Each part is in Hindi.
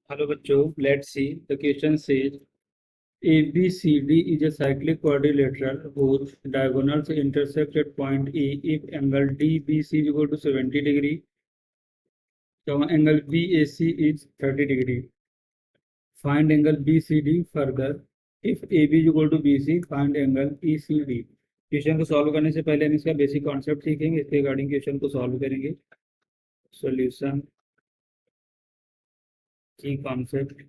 Hello बच्चों, let's see. The question says ABCD is a cyclic quadrilateral whose diagonals intersect at point E if angle DBC is equal to 70 degree. So angle BAC is 30 degree. Find angle BCD further. If AB is equal to BC, find angle ECD. Question को सॉल्व करने से पहले हम इसका बेसिक कॉन्सेप्ट सीखेंगे, इसके रिगार्डिंग क्वेश्चन को सॉल्व करेंगे. सॉल्यूशन की कॉन्सेप्ट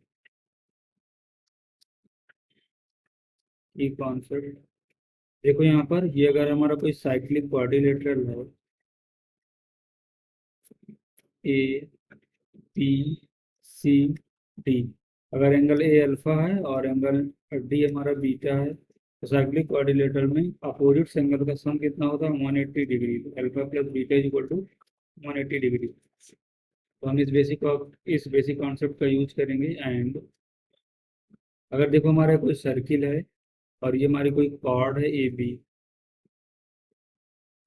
देखो यहाँ पर ये अगर हमारा कोई साइक्लिक क्वाड्रिलेटरल है ए बी सी डी, अगर एंगल ए अल्फा है और एंगल डी हमारा बीटा है तो साइक्लिक क्वाड्रिलेटरल में अपोजिट एंगल का सम कितना होता है 180 degree. Alpha plus beta is equal to 180 degree. तो हम इस बेसिक कॉन्सेप्ट का यूज करेंगे. एंड अगर देखो हमारा कोई सर्किल है और ये हमारी कोई कॉर्ड है ए बी,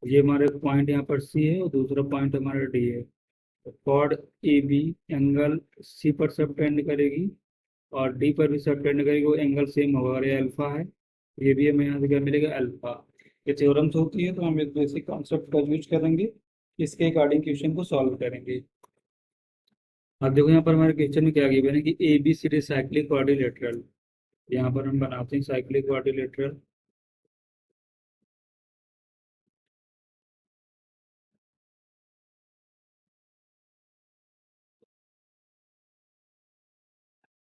ये हमारे पॉइंट यहाँ पर सी है और दूसरा पॉइंट हमारा डी है. Chord A B angle C पर सबटेंड करेगी और डी पर भी सबटेंड करेगी, वो एंगल सेम होगा. अगर ये अल्फा है ये भी हमें यहाँ से क्या मिलेगा, अल्फा. ये थ्योरम्स होती है तो हम इस बेसिक कॉन्सेप्ट का यूज करेंगे, इसके अकॉर्डिंग क्वेश्चन को सॉल्व करेंगे. अब देखो यहाँ पर हमारे क्वेश्चन में क्या गिवन है कि A B C D cyclic quadrilateral. यहाँ पर हम बनाते हैं cyclic quadrilateral.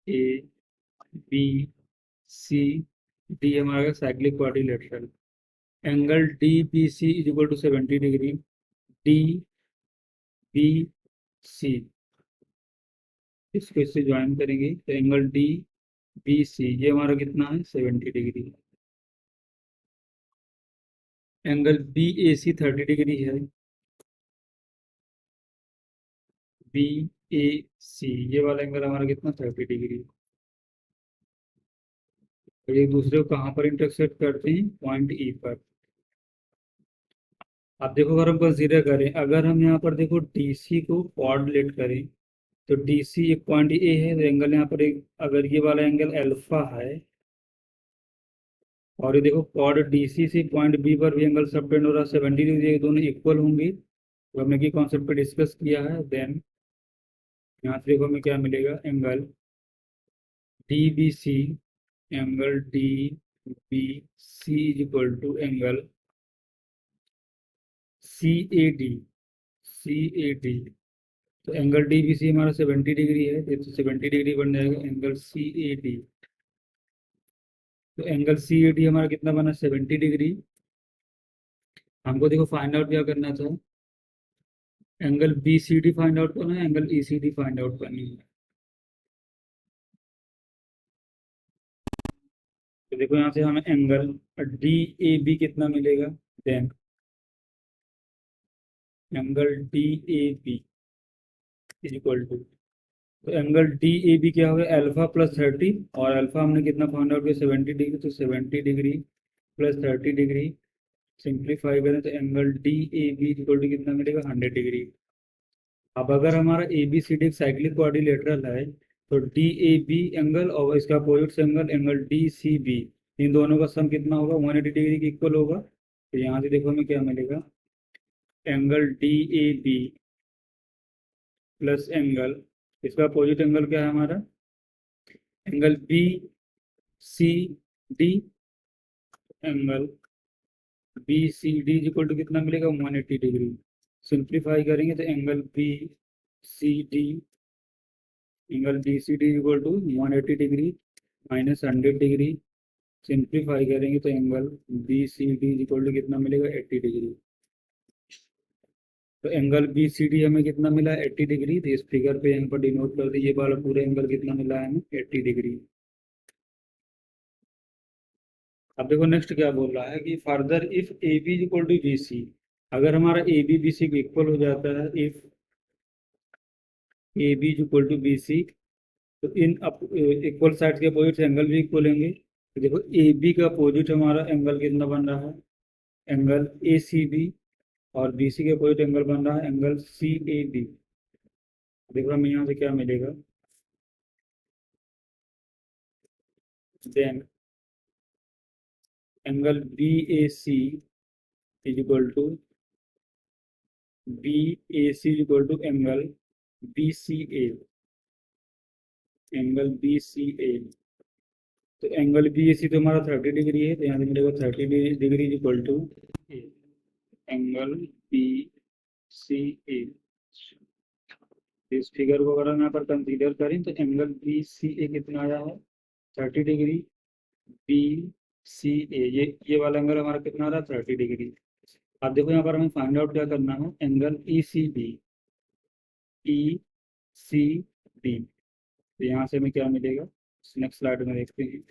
A B C D हमारा cyclic quadrilateral. Angle D B C is equal to 70 degree. D B C इसको इससे ज्वाइन करेंगे तो एंगल डी बी सी ये हमारा कितना है 70 degree. Angle B A C 30 degree है. बी ए सी ये वाला एंगल हमारा कितना 30 डिग्री. तो एक दूसरे को कहाँ पर इंटरसेक्ट करते हैं, पॉइंट ई पर. अब देखो अगर हम कंसीडर करें, अगर हम यहाँ पर देखो डी सी को कोऑर्डिनेट करें तो डी सी एक पॉइंट ए है तो एंगल यहाँ पर एक, अगर ये वाला एंगल अल्फा है और ये देखो कॉर्ड डी सी से पॉइंट बी पर भी एंगल सबटेंड हो रहा है 70 डिग्री, दोनों इक्वल होंगे. तो हमने की कॉन्सेप्ट पे डिस्कस किया है. देन यहाँ से देखो हमें क्या मिलेगा, angle D B C, angle D B C is equal to angle C A D. C A D तो एंगल डी बी सी हमारा 70 डिग्री है तो 70 डिग्री बन जाएगा एंगल सी ए डी. तो एंगल सी ए डी हमारा कितना बना 70 डिग्री. हमको देखो फाइंड आउट क्या करना था, angle B C D find out करना है, angle E C D find out करनी है. तो देखो यहाँ से हमें एंगल डी ए बी कितना मिलेगा, then angle D A B is equal to, तो एंगल डी ए बी क्या होगा अल्फा प्लस 30 और अल्फा हमने कितना फाइंड आउट किया 70 डिग्री. तो 70 डिग्री प्लस 30 डिग्री सिंप्लीफाई करें तो angle D A B equal to कितना मिलेगा 100 डिग्री. अब अगर हमारा A B C D cyclic quadrilateral है तो डी ए बी एंगल और इसका opposite angle angle D C B, इन दोनों का सम कितना होगा 180 डिग्री के इक्वल होगा. तो यहाँ से देखो हमें क्या मिलेगा, angle D A B plus angle, इसका अपोजिट एंगल क्या है हमारा, angle B C D, angle B C D equal to कितना मिलेगा 180 डिग्री. सिंप्लीफाई करेंगे तो angle B C D, angle B C D equal to 180 degree minus 100 degree. Simplify करेंगे तो angle B C D equal to कितना मिलेगा 80 डिग्री. तो एंगल बी सी डी हमें कितना मिला 80 डिग्री. तो इस फिगर पे यहाँ पर डिनोट कर दिए, ये वाला पूरा एंगल कितना मिला है हमें 80 डिग्री. अब देखो नेक्स्ट क्या बोल रहा है कि further if A B equal to B C, अगर हमारा A B B C equal हो जाता है, if A B equal to B C तो इन इक्वल साइड के अपोजिट एंगल भी इक्वल होंगे. तो देखो ए बी का अपोजिट हमारा एंगल कितना बन रहा है, एंगल ए सी बी, और बी सी के अपोजिट एंगल बन रहा है एंगल सी ए डी. देखो हमें यहाँ से क्या मिलेगा, then angle B A C is equal to B A C is equal to angle B C A, angle B C A. तो एंगल बी ए सी तो हमारा 30 डिग्री है, तो यहाँ से मिलेगा 30 degree is equal to angle B C A. इस फिगर को अगर हम यहाँ पर कंसीडर करें तो एंगल बी सी ए कितना आया है 30 डिग्री, बी सी ए ये वाला एंगल हमारा कितना आ रहा है 30 डिग्री। अब देखो यहाँ पर हमें फाइंड आउट क्या करना है, एंगल ई सी डी, ई सी डी। तो यहाँ से हमें क्या मिलेगा, नेक्स्ट स्लाइड में देखते हैं।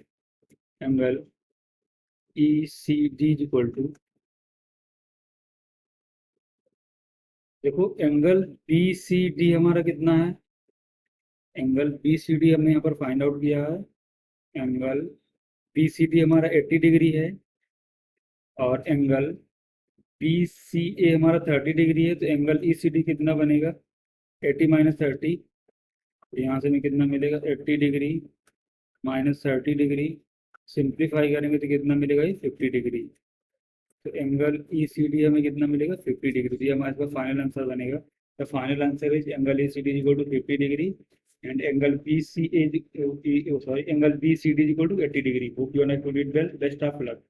Angle E C D is equal to, देखो एंगल बी सी डी हमारा कितना है, एंगल बी सी डी हमने यहाँ पर फाइंड आउट किया है। एंगल बी सी डी हमारा 80 डिग्री है और एंगल बी सी ए हमारा 30 डिग्री है। तो एंगल ई सी डी कितना बनेगा 80 माइनस 30, यहाँ से हमें कितना मिलेगा 80 डिग्री माइनस 30 डिग्री, सिंप्लीफाई करेंगे तो कितना मिलेगा ये 50 डिग्री। तो एंगल ई सी डी हमें कितना मिलेगा 50 डिग्री। तो ये हमारे पास फाइनल आंसर बनेगा। The final answer is angle E C D equal to 50 degree and angle B C A, sorry angle B C D equal to 80 degree. Hope you are doing it well, best of luck.